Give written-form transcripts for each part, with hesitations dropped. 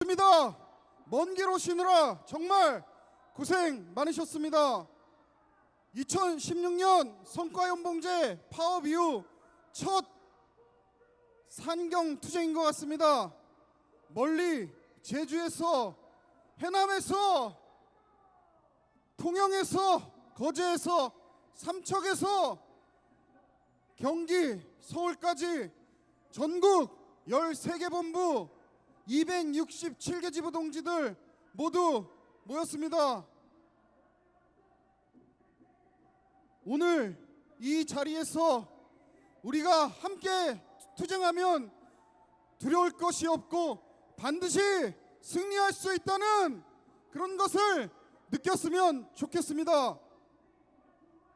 입니다. 먼 길 오시느라 정말 고생 많으셨습니다. 2016년 성과연봉제 파업 이후 첫 산경투쟁인 것 같습니다. 멀리 제주에서, 해남에서, 통영에서, 거제에서, 삼척에서 경기, 서울까지 전국 13개 본부 267개 지부 동지들 모두 모였습니다. 오늘 이 자리에서 우리가 함께 투쟁하면 두려울 것이 없고 반드시 승리할 수 있다는 그런 것을 느꼈으면 좋겠습니다.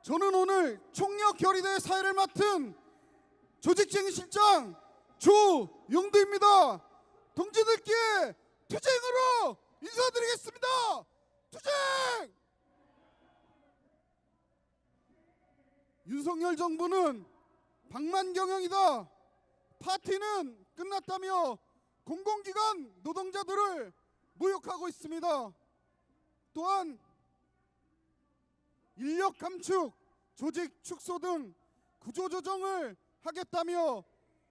저는 오늘 총력 결의대 사회를 맡은 조직쟁실장 조용두입니다. 동지들께 투쟁으로 인사드리겠습니다. 투쟁! 윤석열 정부는 방만경영이다, 파티는 끝났다며 공공기관 노동자들을 모욕하고 있습니다. 또한 인력 감축, 조직 축소 등 구조조정을 하겠다며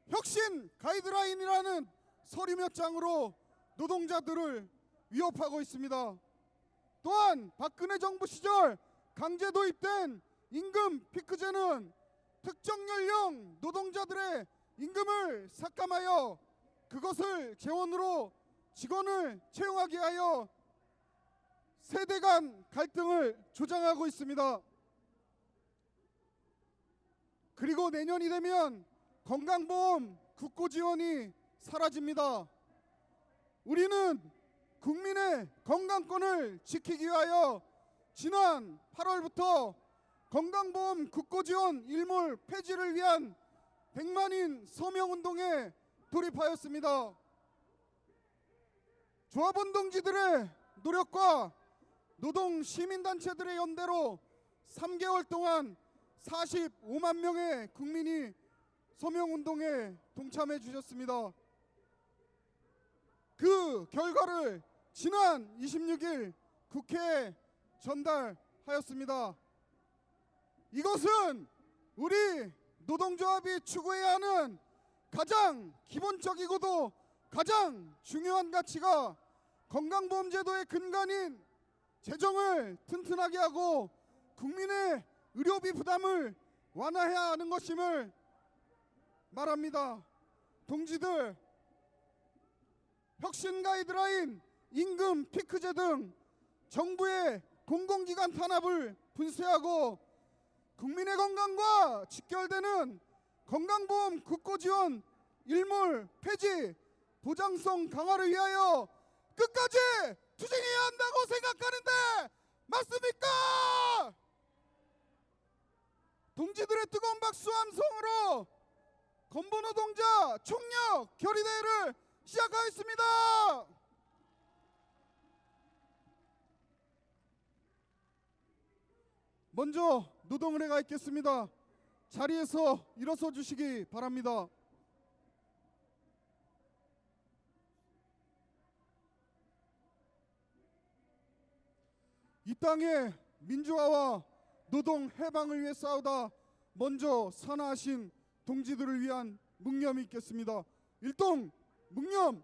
혁신 가이드라인이라는 서류 몇 장으로 노동자들을 위협하고 있습니다. 또한 박근혜 정부 시절 강제 도입된 임금 피크제는 특정 연령 노동자들의 임금을 삭감하여 그것을 재원으로 직원을 채용하게 하여 세대 간 갈등을 조장하고 있습니다. 그리고 내년이 되면 건강보험 국고 지원이 사라집니다. 우리는 국민의 건강권을 지키기 위하여 지난 8월부터 건강보험 국고 지원 일몰 폐지를 위한 100만인 서명운동에 돌입하였습니다. 조합운동지들의 노력과 노동시민단체들의 연대로 3개월 동안 45만 명의 국민이 서명운동에 동참해 주셨습니다. 그 결과를 지난 26일 국회에 전달하였습니다. 이것은 우리 노동조합이 추구해야 하는 가장 기본적이고도 가장 중요한 가치가 건강보험제도의 근간인 재정을 튼튼하게 하고 국민의 의료비 부담을 완화해야 하는 것임을 말합니다. 동지들, 혁신 가이드라인, 임금 피크제 등 정부의 공공기관 탄압을 분쇄하고 국민의 건강과 직결되는 건강보험 국고 지원 일몰 폐지 보장성 강화를 위하여 끝까지 투쟁해야 한다고 생각하는데 맞습니까? 동지들의 뜨거운 박수 함성으로 건보노동자 총력 결의대회를 시작하겠습니다. 먼저 노동의회가 있겠습니다. 자리에서 일어서 주시기 바랍니다. 이 땅의 민주화와 노동 해방을 위해 싸우다 먼저 산화하신 동지들을 위한 묵념이 있겠습니다. 일동 묵념.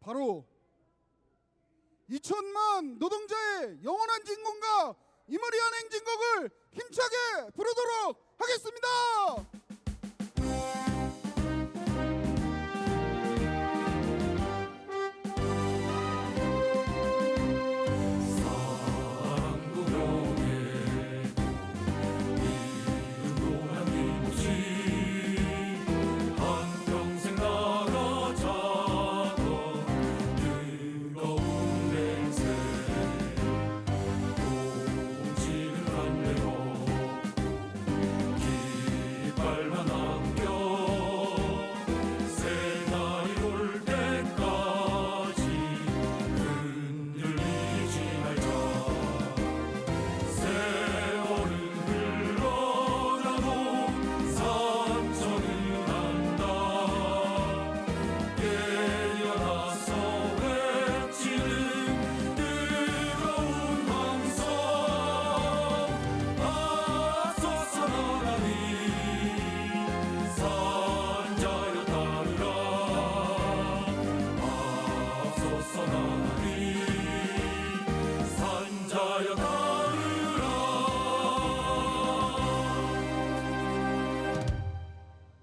바로 2천만 노동자의 영원한 진공과 임을 위한 행진곡을 힘차게 부르도록 하겠습니다.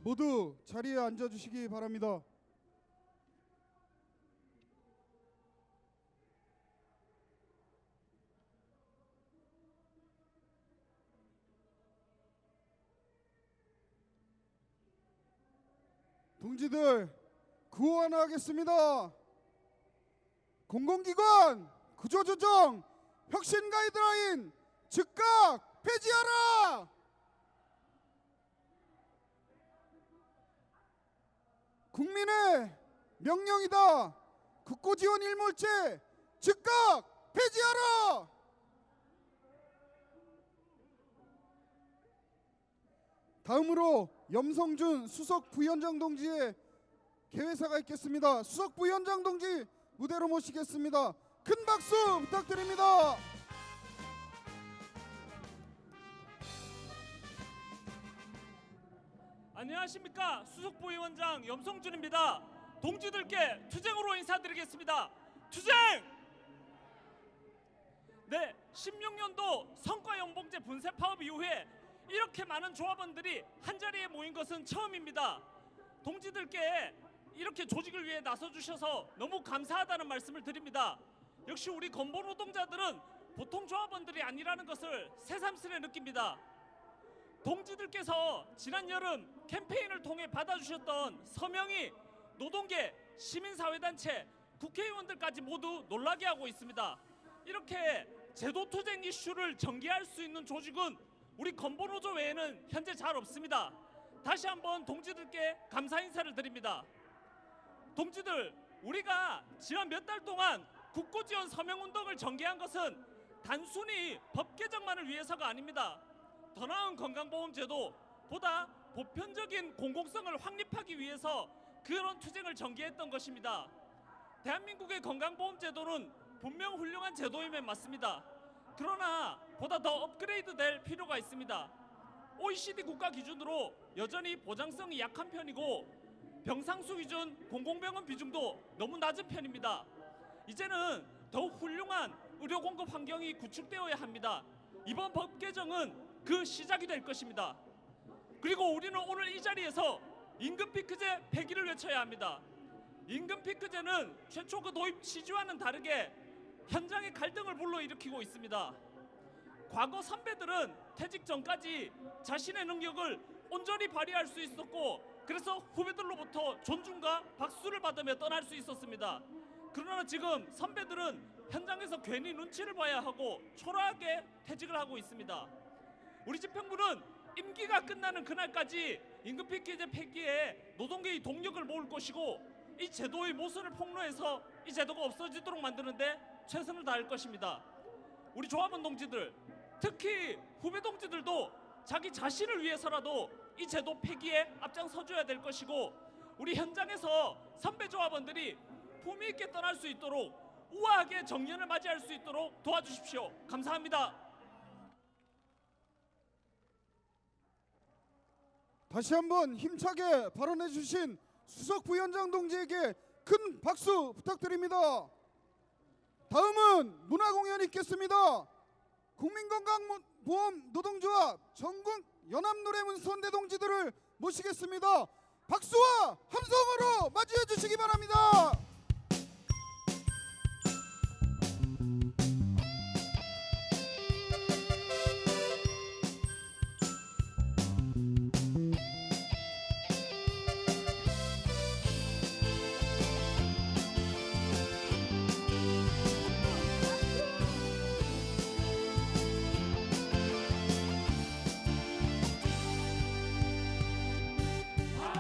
모두 자리에 앉아주시기 바랍니다. 동지들, 구호 하나 하겠습니다. 공공기관 구조조정 혁신 가이드라인 즉각 폐지하라! 국민의 명령이다. 국고지원 일몰제 즉각 폐지하라! 다음으로 염성준 수석 부위원장 동지의 개회사가 있겠습니다. 수석 부위원장 동지 무대로 모시겠습니다. 큰 박수 부탁드립니다. 안녕하십니까. 수석부위원장 염성준입니다. 동지들께 투쟁으로 인사드리겠습니다. 투쟁! 네, 16년도 성과연봉제 분쇄 파업 이후에 이렇게 많은 조합원들이 한자리에 모인 것은 처음입니다. 동지들께 이렇게 조직을 위해 나서주셔서 너무 감사하다는 말씀을 드립니다. 역시 우리 건보 노동자들은 보통 조합원들이 아니라는 것을 새삼스레 느낍니다. 동지들께서 지난 여름 캠페인을 통해 받아주셨던 서명이 노동계, 시민사회단체, 국회의원들까지 모두 놀라게 하고 있습니다. 이렇게 제도투쟁 이슈를 전개할 수 있는 조직은 우리 건보노조 외에는 현재 잘 없습니다. 다시 한번 동지들께 감사 인사를 드립니다. 동지들, 우리가 지난 몇 달 동안 국고지원 서명운동을 전개한 것은 단순히 법 개정만을 위해서가 아닙니다. 더 나은 건강보험제도, 보다 보편적인 공공성을 확립하기 위해서 그런 투쟁을 전개했던 것입니다. 대한민국의 건강보험제도는 분명 훌륭한 제도임에 맞습니다. 그러나 보다 더 업그레이드 될 필요가 있습니다. OECD 국가 기준으로 여전히 보장성이 약한 편이고 병상수 기준 공공병원 비중도 너무 낮은 편입니다. 이제는 더욱 훌륭한 의료 공급 환경이 구축되어야 합니다. 이번 법 개정은 그 시작이 될 것입니다. 그리고 우리는 오늘 이 자리에서 임금 피크제 폐기를 외쳐야 합니다. 임금 피크제는 최초 그 도입 취지와는 다르게 현장의 갈등을 불러일으키고 있습니다. 과거 선배들은 퇴직 전까지 자신의 능력을 온전히 발휘할 수 있었고, 그래서 후배들로부터 존중과 박수를 받으며 떠날 수 있었습니다. 그러나 지금 선배들은 현장에서 괜히 눈치를 봐야 하고 초라하게 퇴직을 하고 있습니다. 우리 집행부는 임기가 끝나는 그날까지 임금 피크제 폐기에 노동계의 동력을 모을 것이고, 이 제도의 모순을 폭로해서 이 제도가 없어지도록 만드는데 최선을 다할 것입니다. 우리 조합원 동지들, 특히 후배 동지들도 자기 자신을 위해서라도 이 제도 폐기에 앞장서줘야 될 것이고, 우리 현장에서 선배 조합원들이 품위 있게 떠날 수 있도록 우아하게 정년을 맞이할 수 있도록 도와주십시오. 감사합니다. 다시 한번 힘차게 발언해 주신 수석 부위원장 동지에게 큰 박수 부탁드립니다. 다음은 문화공연이 있겠습니다. 국민건강보험 노동조합 전국 연합노래문선대 동지들을 모시겠습니다. 박수와 함성으로 맞이해 주시기 바랍니다.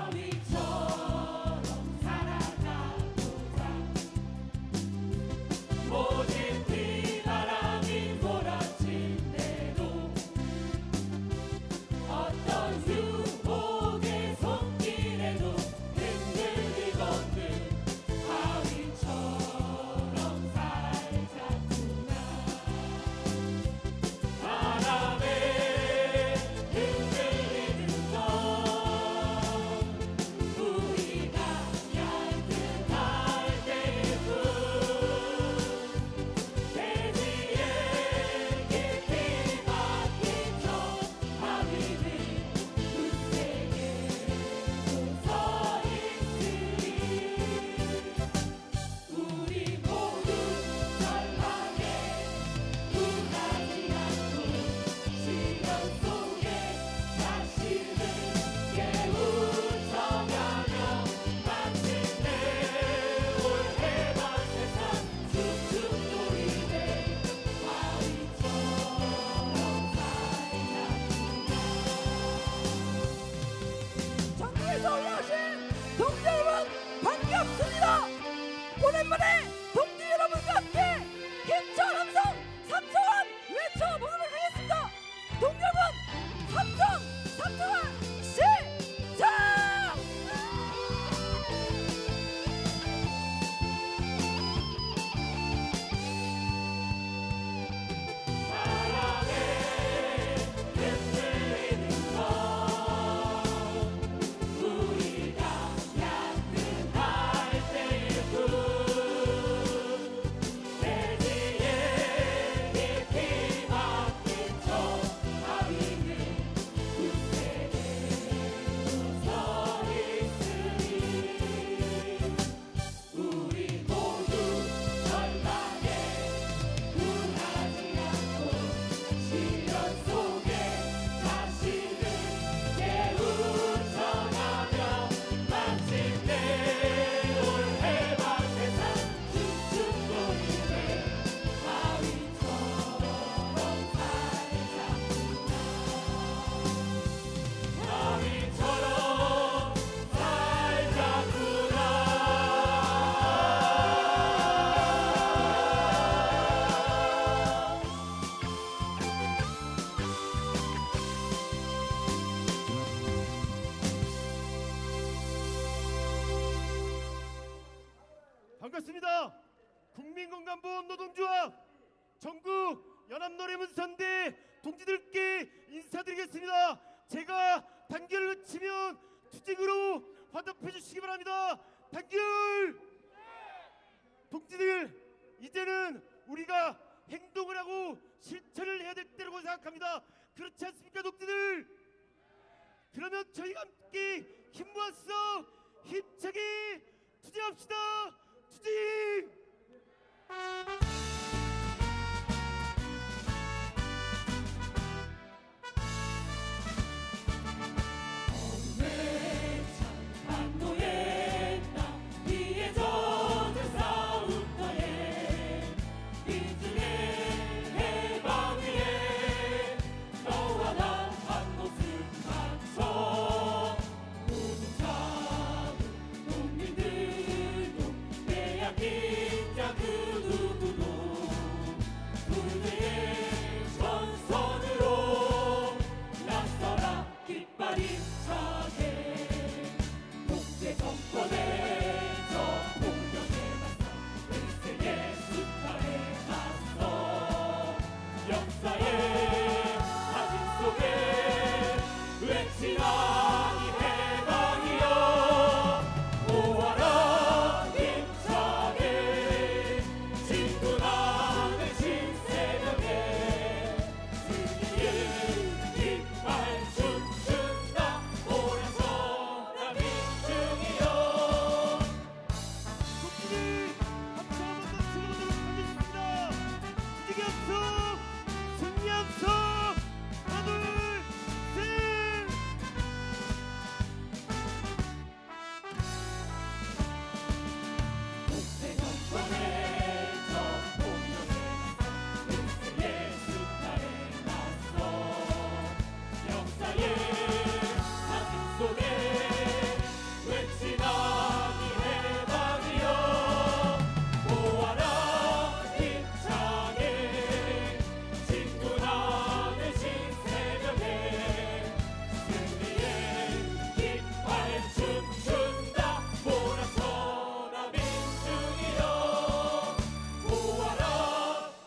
바위처럼 살아가고 반갑습니다. 국민건강보험 노동조합 전국 연합노래문선대 동지들께 인사드리겠습니다. 제가 단결을 외치면 투쟁으로 화답해 주시기 바랍니다. 단결! 동지들, 이제는 우리가 행동을 하고 실천을 해야 될 때라고 생각합니다. 그렇지 않습니까, 동지들? 그러면 저희가 함께 힘 모아서 힘차게 투쟁합시다. 투쟁! 반도의 땅 위에 젖은 싸움터에 이중의 해방 위에 너와 나 한 곳을 맞춰 노동자도 국민들도 빼앗긴 자 그 누구도 군대의 전선으로 나서라 깃발 힘차게 독재 정권의 저 폭력에 맞서 일세의 수탈에 맞서 역사의 사진 속에 외치라 이 해방이여 모아라 힘차게 진군하는 신세력에 승리의 깃발 춤춘다 오래서라 민중이여 동지들 함께 한번 더 즐거보도록 하겠습니다. 투쟁 약속, 승리 약속. 하나 둘 셋. 독재 정권의 저 폭력에 일세의 수탈에 맞서 역사의 사진 속에 외치다 이 해방이여 모아라 힘차게 진군하는 신세력에 승리의 깃발 춤춘다 몰아쳐라 민중이여 모아라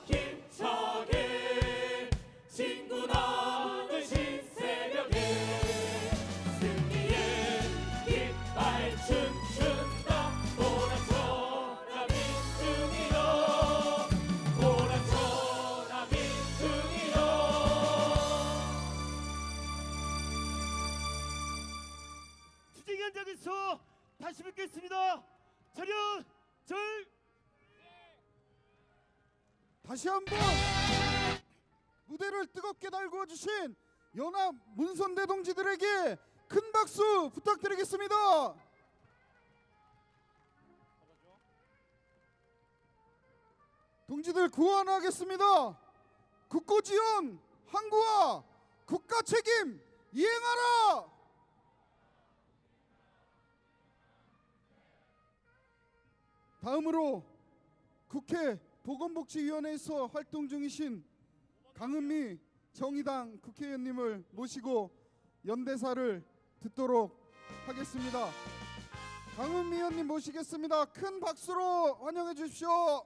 힘차게 진군하는 신세력에 승리의 깃발 춤춘다 몰아쳐라 민중이여 몰아쳐라 민중이여 투쟁 현장에서 다시 뵙겠습니다. 차렷 절. 다시 한번 무대를 뜨겁게 달구어 주신 연합 문선대 동지들에게 큰 박수 부탁드리겠습니다. 동지들 구원하겠습니다. 국고지원 항구와 국가 책임 이행하라. 다음으로 국회 보건복지위원회에서 활동 중이신 강은미 정의당 국회의원님을 모시고 연대사를 듣도록 하겠습니다. 강은미 의원님 모시겠습니다. 큰 박수로 환영해 주십시오.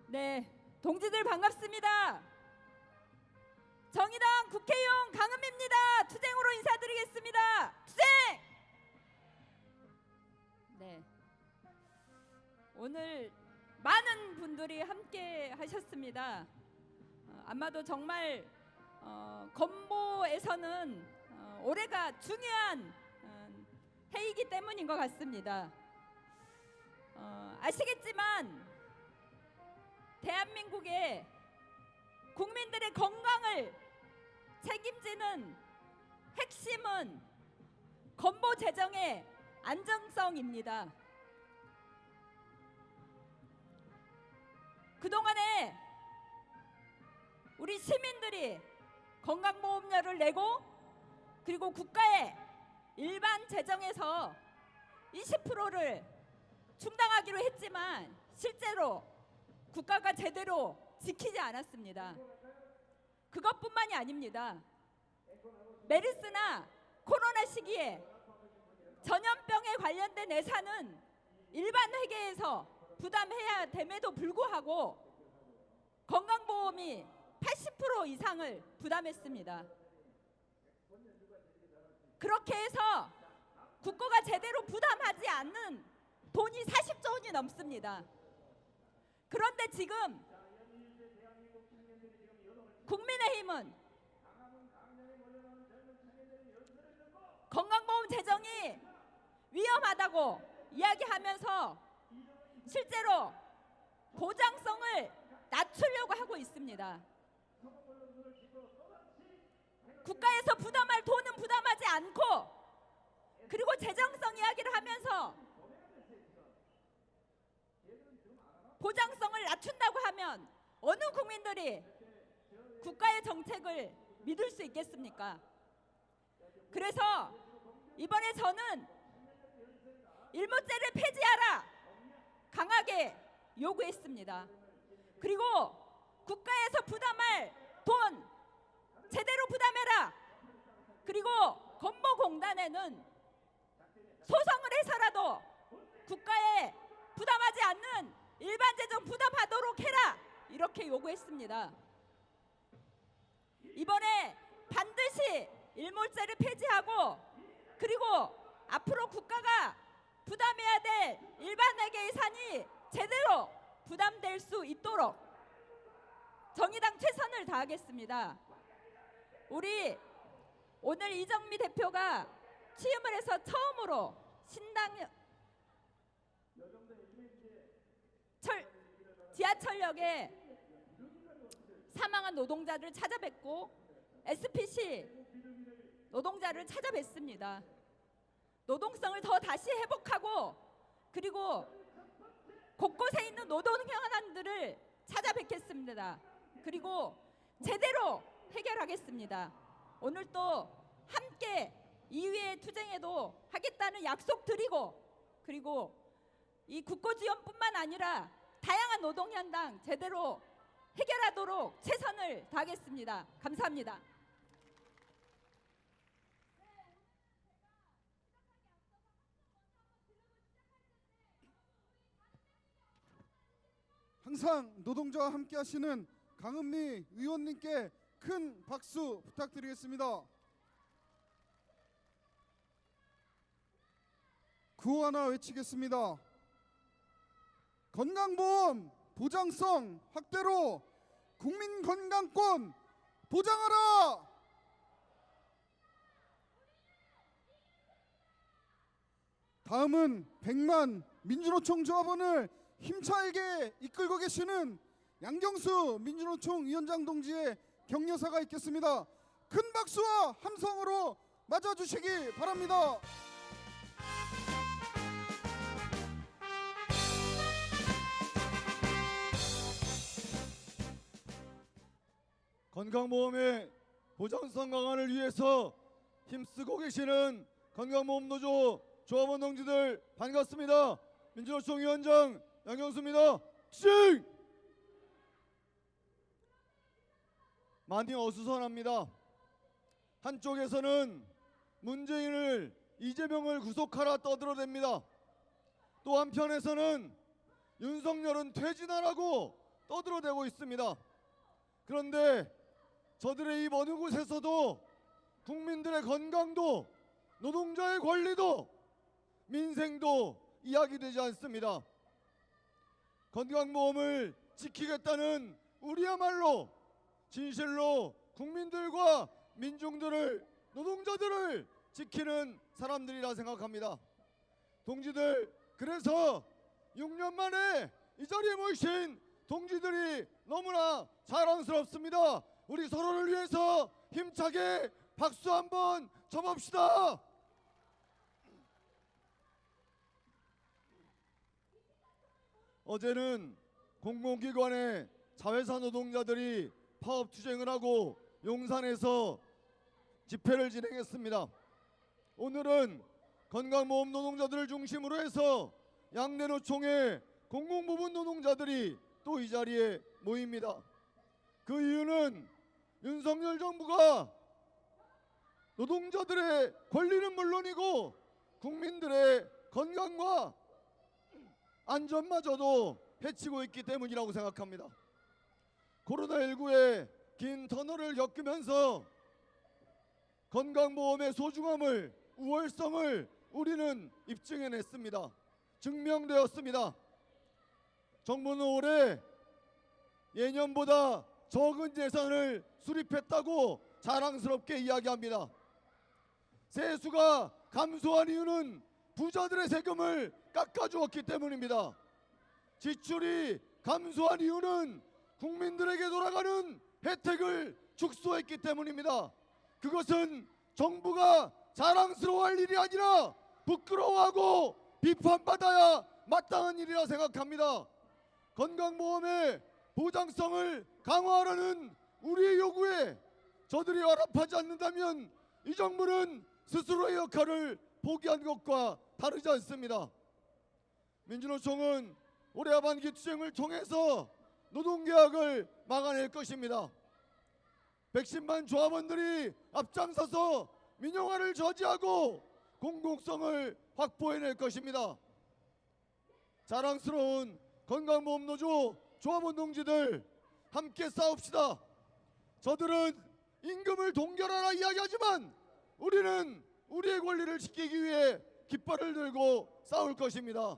네, 동지들 반갑습니다. 정의당 국회의원 강은미입니다. 투쟁으로 인사드리겠습니다. 투쟁! 네, 오늘 많은 분들이 함께 하셨습니다. 아마도 정말 건보에서는 올해가 중요한 해이기 때문인 것 같습니다. 아시겠지만 대한민국의 국민들의 건강을 책임지는 핵심은 건보 재정의 안정성입니다. 그동안에 우리 시민들이 건강보험료를 내고 그리고 국가의 일반 재정에서 20%를 충당하기로 했지만 실제로 국가가 제대로 지키지 않았습니다. 그것뿐만이 아닙니다. 메르스나 코로나 시기에 전염병에 관련된 예산은 일반 회계에서 부담해야 됨에도 불구하고 건강보험이 80% 이상을 부담했습니다. 그렇게 해서 국고가 제대로 부담하지 않는 돈이 40조 원이 넘습니다. 그런데 지금 국민의힘은 건강보험 재정이 위험하다고 이야기하면서 실제로 보장성을 낮추려고 하고 있습니다. 국가에서 부담할 돈은 부담하지 않고 그리고 재정성 이야기를 하면서 보장성을 낮춘다고 하면 어느 국민들이 국가의 정책을 믿을 수 있겠습니까? 그래서 이번에 저는 일모제를 폐지하라 강하게 요구했습니다. 그리고 국가에서 부담할 돈 제대로 부담해라. 그리고 건보공단에는 소송을 해서라도 국가에 부담하지 않는 일반 재정 부담하도록 해라. 이렇게 요구했습니다. 이번에 반드시 일몰제를 폐지하고 그리고 앞으로 국가가 부담해야 될 일반 회계 예산이 제대로 부담될 수 있도록 정의당 최선을 다하겠습니다. 우리 오늘 이정미 대표가 취임을 해서 처음으로 신당 지하철역에 사망한 노동자들을 찾아뵙고 SPC 노동자를 찾아뵙습니다. 노동성을 더 다시 회복하고 그리고 곳곳에 있는 노동 현안들을 찾아뵙겠습니다. 그리고 제대로 해결하겠습니다. 오늘 또 함께 이위의 투쟁에도 하겠다는 약속 드리고 그리고 이 국고 지원뿐만 아니라 다양한 노동 현당 제대로 해결하도록 최선을 다하겠습니다. 감사합니다. 항상 노동자와 함께 하시는 강은미 의원님께 큰 박수 부탁드리겠습니다. 구호 하나 외치겠습니다. 건강보험 보장성 확대로 국민건강권 보장하라. 다음은 100만 민주노총 조합원을 힘차게 이끌고 계시는 양경수 민주노총 위원장 동지의 격려사가 있겠습니다. 큰 박수와 함성으로 맞아주시기 바랍니다. 건강보험의 보장성 강화를 위해서 힘쓰고 계시는 건강보험노조 조합원 동지들 반갑습니다. 민주노총 위원장 양경수입니다. 찡! 많이 어수선합니다. 한쪽에서는 문재인을 이재명을 구속하라 떠들어댑니다. 또 한편에서는 윤석열은 퇴진하라고 떠들어대고 있습니다. 그런데 저들의 입 어느 곳에서도 국민들의 건강도 노동자의 권리도 민생도 이야기되지 않습니다. 건강보험을 지키겠다는 우리야말로 진실로 국민들과 민중들을 노동자들을 지키는 사람들이라 생각합니다. 동지들, 그래서 6년 만에 이 자리에 모이신 동지들이 너무나 자랑스럽습니다. 우리 서로를 위해서 힘차게 박수 한번 쳐봅시다. 어제는 공공기관의 자회사 노동자들이 파업 투쟁을 하고 용산에서 집회를 진행했습니다. 오늘은 건강보험 노동자들을 중심으로 해서 양대노총의 공공부문 노동자들이 또 이 자리에 모입니다. 그 이유는 윤석열 정부가 노동자들의 권리는 물론이고 국민들의 건강과 안전마저도 해치고 있기 때문이라고 생각합니다. 코로나19의 긴 터널을 겪으면서 건강보험의 소중함을, 우월성을 우리는 입증해냈습니다. 증명되었습니다. 정부는 올해 예년보다 적은 예산을 수립했다고 자랑스럽게 이야기합니다. 세수가 감소한 이유는 부자들의 세금을 깎아주었기 때문입니다. 지출이 감소한 이유는 국민들에게 돌아가는 혜택을 축소했기 때문입니다. 그것은 정부가 자랑스러워할 일이 아니라 부끄러워하고 비판받아야 마땅한 일이라 생각합니다. 건강보험의 보장성을 강화하라는 우리의 요구에 저들이 연합하지 않는다면 이 정부는 스스로의 역할을 포기한 것과 다르지 않습니다. 민주노총은 올해 하반기 투쟁을 통해서 노동계약을 막아낼 것입니다. 백신만 조합원들이 앞장서서 민영화를 저지하고 공공성을 확보해낼 것입니다. 자랑스러운 건강보험노조 조합원 동지들 함께 싸웁시다. 저들은 임금을 동결하라 이야기하지만 우리는 우리의 권리를 지키기 위해 깃발을 들고 싸울 것입니다.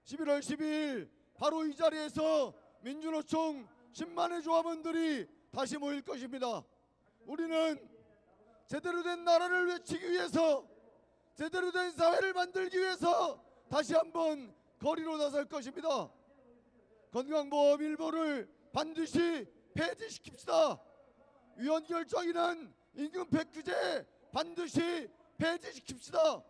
11월 12일 바로 이 자리에서 민주노총 10만의 조합원들이 다시 모일 것입니다. 우리는 제대로 된 나라를 외치기 위해서, 제대로 된 사회를 만들기 위해서 다시 한번 거리로 나설 것입니다. 건강보험 일부를 반드시 폐지시킵시다. 위헌 결정이 난 임금 팩트제 반드시 폐지시킵시다.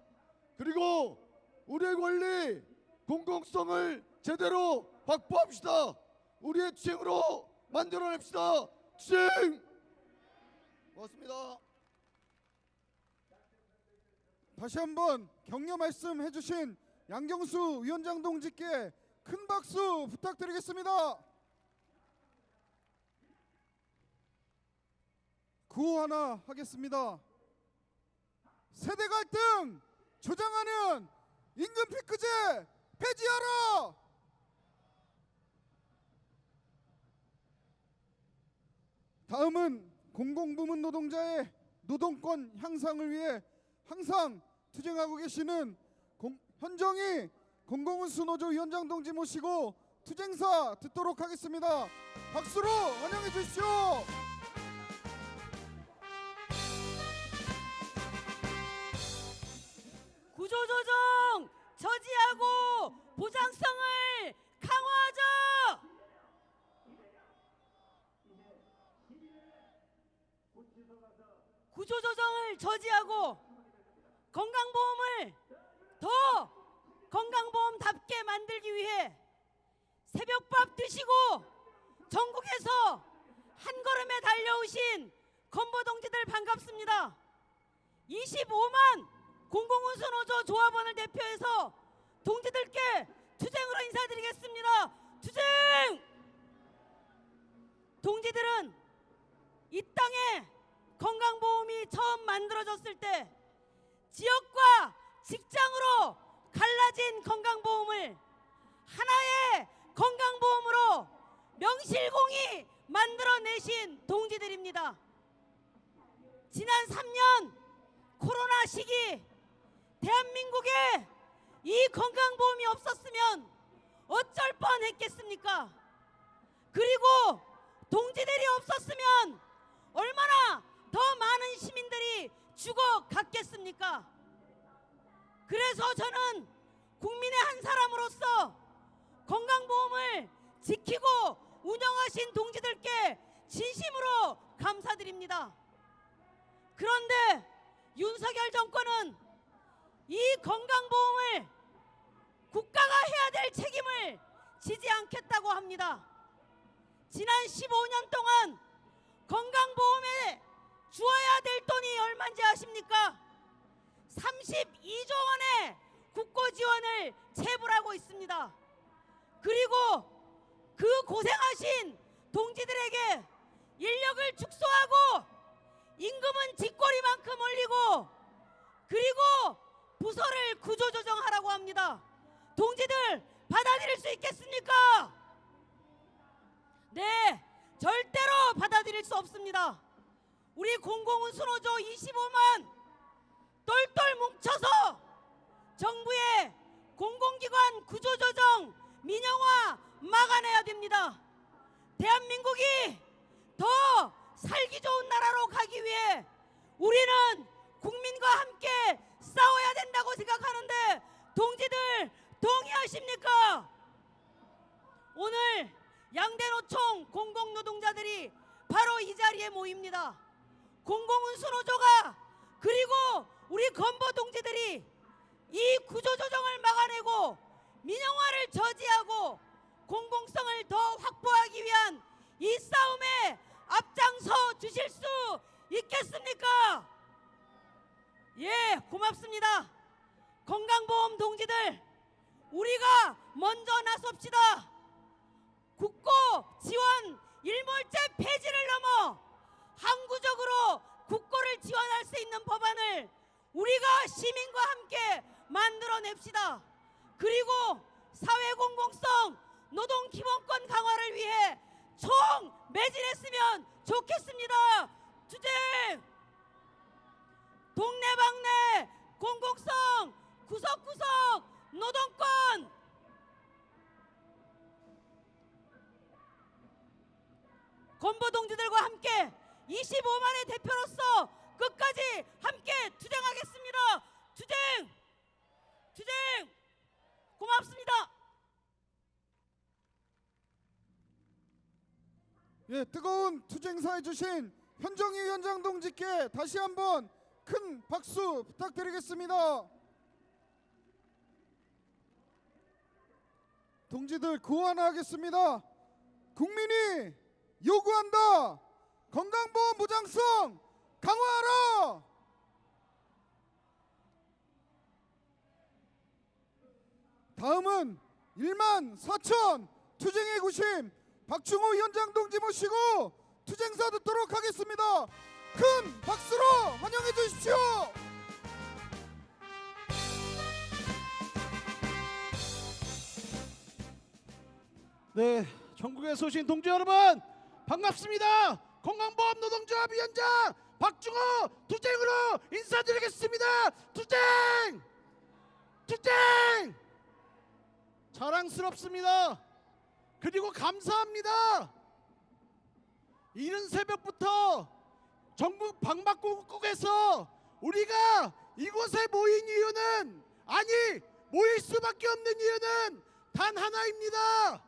그리고 우리의 권리, 공공성을 제대로 확보합시다. 우리의 투쟁으로 만들어냅시다. 투쟁! 고맙습니다. 다시 한번 격려 말씀해 주신 양경수 위원장 동지께 큰 박수 부탁드리겠습니다. 구호 하나 하겠습니다. 세대 갈등 조장하는 임금 피크제 폐지하라! 다음은 공공부문 노동자의 노동권 향상을 위해 항상 투쟁하고 계시는 현정희 공공운수노조 위원장 동지 모시고 투쟁사 듣도록 하겠습니다. 박수로 환영해 주십시오. 구조조정 저지하고 보장성을 강화하자. 구조조정을 저지하고 건강보험을 더 건강보험답게 만들기 위해 새벽밥 드시고 전국에서 한 걸음에 달려오신 건보동지들 반갑습니다. 25만 공공운수노조 조합원을 대표해서 동지들께 투쟁으로 인사드리겠습니다. 투쟁! 동지들은 이 땅에 건강보험이 처음 만들어졌을 때 지역과 직장으로 갈라진 건강보험을 하나의 건강보험으로 명실공히 만들어내신 동지들입니다. 지난 3년 코로나 시기 대한민국에 이 건강보험이 없었으면 어쩔 뻔했겠습니까? 그리고 동지들이 없었으면 얼마나 더 많은 시민들이 죽어갔겠습니까? 그래서 저는 국민의 한 사람으로서 건강보험을 지키고 운영하신 동지들께 진심으로 감사드립니다. 그런데 윤석열 정권은 이 건강보험을 국가가 해야 될 책임을 지지 않겠다고 합니다. 지난 15년 동안 건강보험에 주어야 될 돈이 얼마인지 아십니까? 32조 원의 국고 지원을 체불하고 있습니다. 그리고 그 고생하신 동지들에게 인력을 축소하고 임금은 뒷꼬리만큼 올리고 그리고 부서를 구조조정하라고 합니다. 동지들 받아들일 수 있겠습니까? 네, 절대로 받아들일 수 없습니다. 우리 공공운수노조 25만 똘똘 뭉쳐서 정부의 공공기관 구조조정 민영화 막아내야 됩니다. 대한민국이 더 살기 좋은 나라로 가기 위해 우리는 국민과 함께 싸워야 된다고 생각하는데 동지들 동의하십니까? 오늘 양대노총 공공노동자들이 바로 이 자리에 모입니다. 공공운수노조가 그리고 우리 건보 동지들이 이 구조조정을 막아내고 민영화를 저지하고 공공성을 더 확보하기 위한 이 싸움에 앞장서 주실 수 있겠습니까? 예, 고맙습니다. 건강보험 동지들, 우리가 먼저 나섭시다. 국고 지원 일몰제 폐지를 넘어 항구적으로 국고를 지원할 수 있는 법안을 우리가 시민과 함께 만들어냅시다. 그리고 사회공공성 노동기본권 강화를 위해 총 매진했으면 좋겠습니다. 투쟁! 동네방네 공공성 구석구석 노동권 건보 동지들과 함께 25만의 대표로서 끝까지 함께 투쟁하겠습니다. 투쟁! 투쟁! 고맙습니다. 예, 뜨거운 투쟁사 해주신 현정희 위원장 동지께 다시 한번 큰 박수 부탁드리겠습니다. 동지들 구호 하나 하겠습니다. 국민이 요구한다. 건강보험 보장성 강화하라. 다음은 1만 4천 투쟁의 구심 박충호 위원장 동지 모시고 투쟁사 듣도록 하겠습니다. 큰 박수로 환영해 주십시오. 네, 전국에 쏘신 동지 여러분 반갑습니다. 건강보험 노동조합 위원장 박중호 투쟁으로 인사드리겠습니다. 투쟁! 투쟁! 자랑스럽습니다. 그리고 감사합니다. 이른 새벽부터 전국 방방곡곡에서 우리가 이곳에 모인 이유는 모일 수밖에 없는 이유는 단 하나입니다.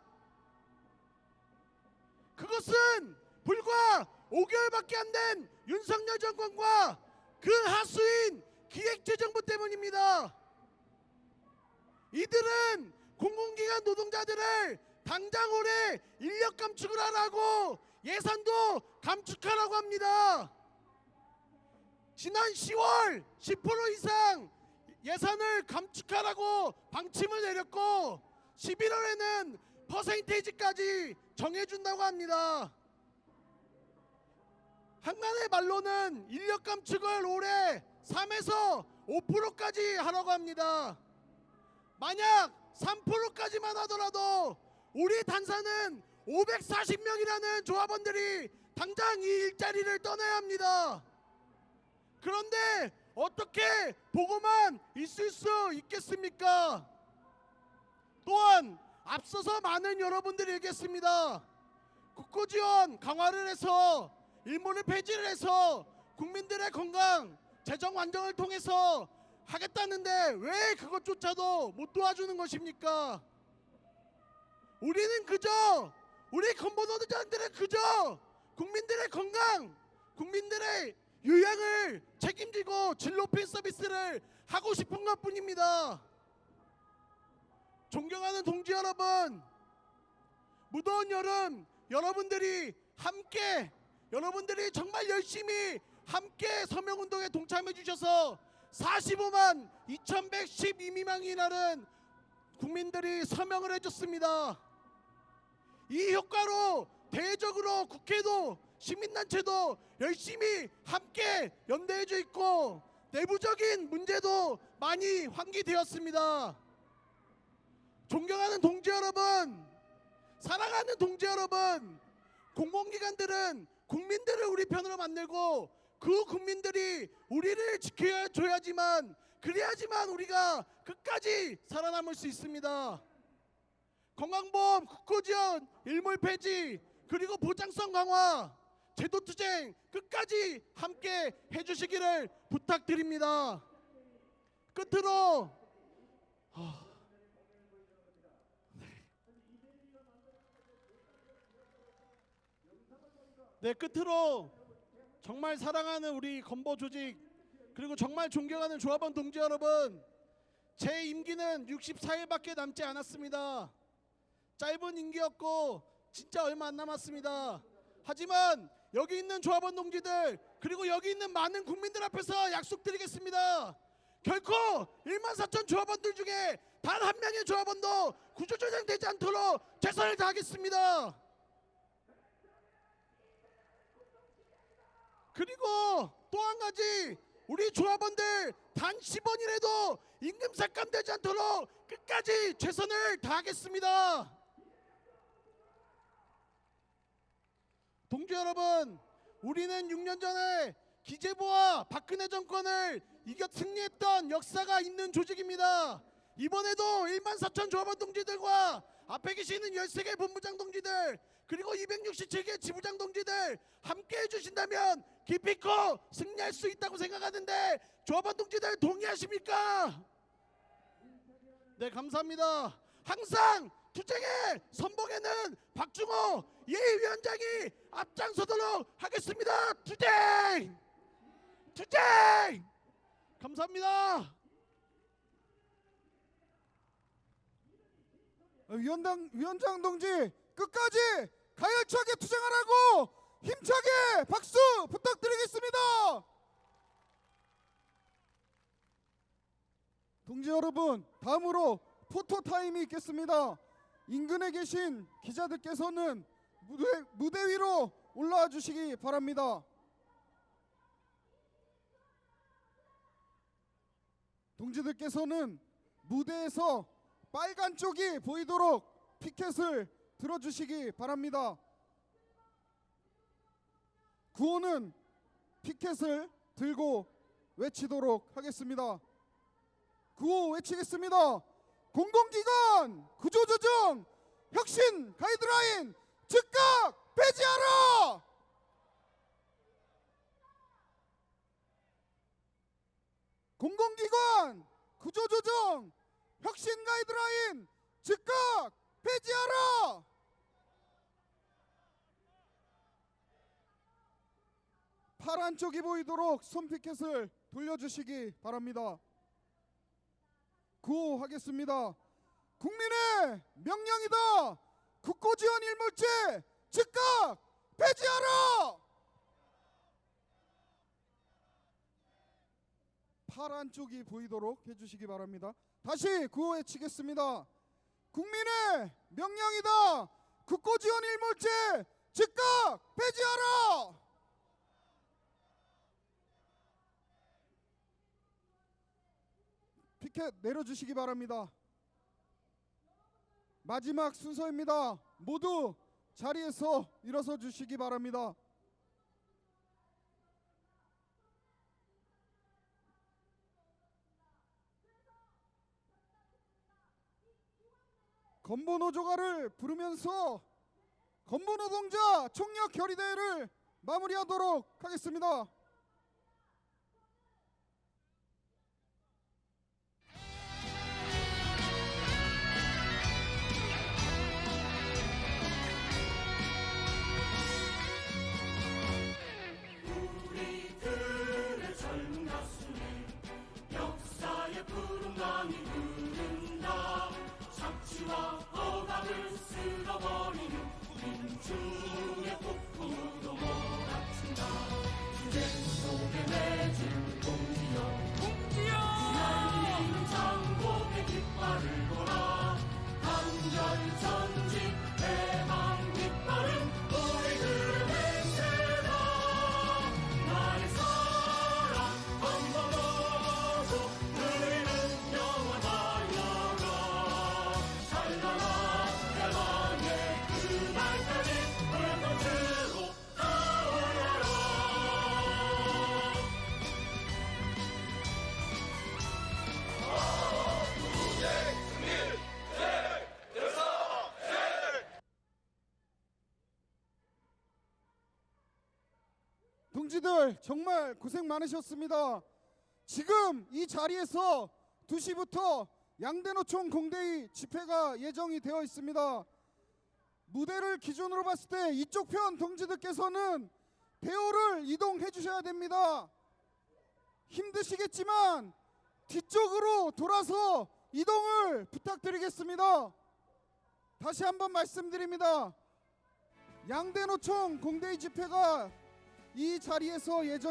그것은 불과 5개월밖에 안 된 윤석열 정권과 그 하수인 기획재정부 때문입니다. 이들은 공공기관 노동자들을 당장 올해 인력 감축을 하라고 예산도 감축하라고 합니다. 지난 10월 10% 이상 예산을 감축하라고 방침을 내렸고 11월에는 퍼센테이지까지 정해준다고 합니다. 한간의 말로는 인력 감축을 올해 3에서 5%까지 하라고 합니다. 만약 3%까지만 하더라도 우리 단사는 540명이라는 조합원들이 당장 이 일자리를 떠나야 합니다. 그런데 어떻게 보고만 있을 수 있겠습니까? 또한 앞서서 많은 여러분들이 얘기했습니다. 국고 지원 강화를 해서 일몰을 폐지를 해서 국민들의 건강 재정 안정을 통해서 하겠다는데 왜 그것조차도 못 도와주는 것입니까? 우리는 그저 우리 건보 노동자들은 그저 국민들의 건강, 국민들의 요양을 책임지고 질 높인 서비스를 하고 싶은 것뿐입니다. 존경하는 동지 여러분, 무더운 여름 여러분들이 정말 열심히 함께 서명운동에 동참해 주셔서 45만 2112명이라는 국민들이 서명을 해줬습니다. 이 효과로 대외적으로 국회도 시민단체도 열심히 함께 연대해져 있고 내부적인 문제도 많이 환기되었습니다. 존경하는 동지 여러분, 사랑하는 동지 여러분, 공공기관들은 국민들을 우리 편으로 만들고 그 국민들이 우리를 지켜줘야지만, 그래야지만 우리가 끝까지 살아남을 수 있습니다. 건강보험, 국고지원, 일몰 폐지, 그리고 보장성 강화, 제도투쟁 끝까지 함께 해주시기를 부탁드립니다. 끝으로 끝으로 정말 사랑하는 우리 건보 조직, 그리고 정말 존경하는 조합원 동지 여러분, 제 임기는 64일밖에 남지 않았습니다. 짧은 임기였고 진짜 얼마 안 남았습니다. 하지만 여기 있는 조합원 동지들, 그리고 여기 있는 많은 국민들 앞에서 약속드리겠습니다. 결코 14,000 조합원들 중에 단 한 명의 조합원도 구조조정 되지 않도록 최선을 다하겠습니다. 그리고 또 한 가지, 우리 조합원들 단 10원이라도 임금 삭감되지 않도록 끝까지 최선을 다하겠습니다. 동지 여러분, 우리는 6년 전에 기재부와 박근혜 정권을 이겨 승리했던 역사가 있는 조직입니다. 이번에도 14,000 조합원 동지들과 앞에 계시는 13개 본부장 동지들, 그리고 267개 지부장 동지들 함께 해주신다면 기필코 승리할 수 있다고 생각하는데, 조합원 동지들 동의하십니까? 네, 감사합니다. 항상 투쟁의 선봉에는 박중호 예위원장이 앞장서도록 하겠습니다. 투쟁! 투쟁! 감사합니다. 위원장 동지, 끝까지 가열차게 투쟁하라고 힘차게 박수 부탁드리겠습니다. 동지 여러분, 다음으로 포토타임이 있겠습니다. 인근에 계신 기자들께서는 무대 위로 올라와 주시기 바랍니다. 동지들께서는 무대에서 빨간 쪽이 보이도록 피켓을 들어주시기 바랍니다. 구호는 피켓을 들고 외치도록 하겠습니다. 구호 외치겠습니다. 공공기관 구조조정 혁신 가이드라인 즉각 폐지하라! 공공기관 구조조정 혁신 가이드라인 즉각 폐지하라! 파란 쪽이 보이도록 손피켓을 돌려주시기 바랍니다. 구호하겠습니다. 국민의 명령이다. 국고지원 일몰제 즉각 폐지하라! 파란 쪽이 보이도록 해주시기 바랍니다. 다시 구호 외치겠습니다. 국민의 명령이다. 국고지원 일몰제 즉각 폐지하라! 피켓 내려주시기 바랍니다. 마지막 순서입니다. 모두 자리에서 일어서 주시기 바랍니다. 건보노조가를 부르면서 건보노동자 총력 결의대회를 마무리하도록 하겠습니다. 우리들의 젊은 가슴에 역사의 푸른강이 흐른다. 착취와 억압을 쓸어버리는 동지들 정말 고생 많으셨습니다. 지금 이 자리에서 2시부터 양대노총 공대위 집회가 예정이 되어 있습니다. 무대를 기준으로 봤을 때 이쪽 편 동지들께서는 대호를 이동해 주셔야 됩니다. 힘드시겠지만 뒤쪽으로 돌아서 이동을 부탁드리겠습니다. 다시 한번 말씀드립니다. 양대노총 공대위 집회가 이 자리에서 예정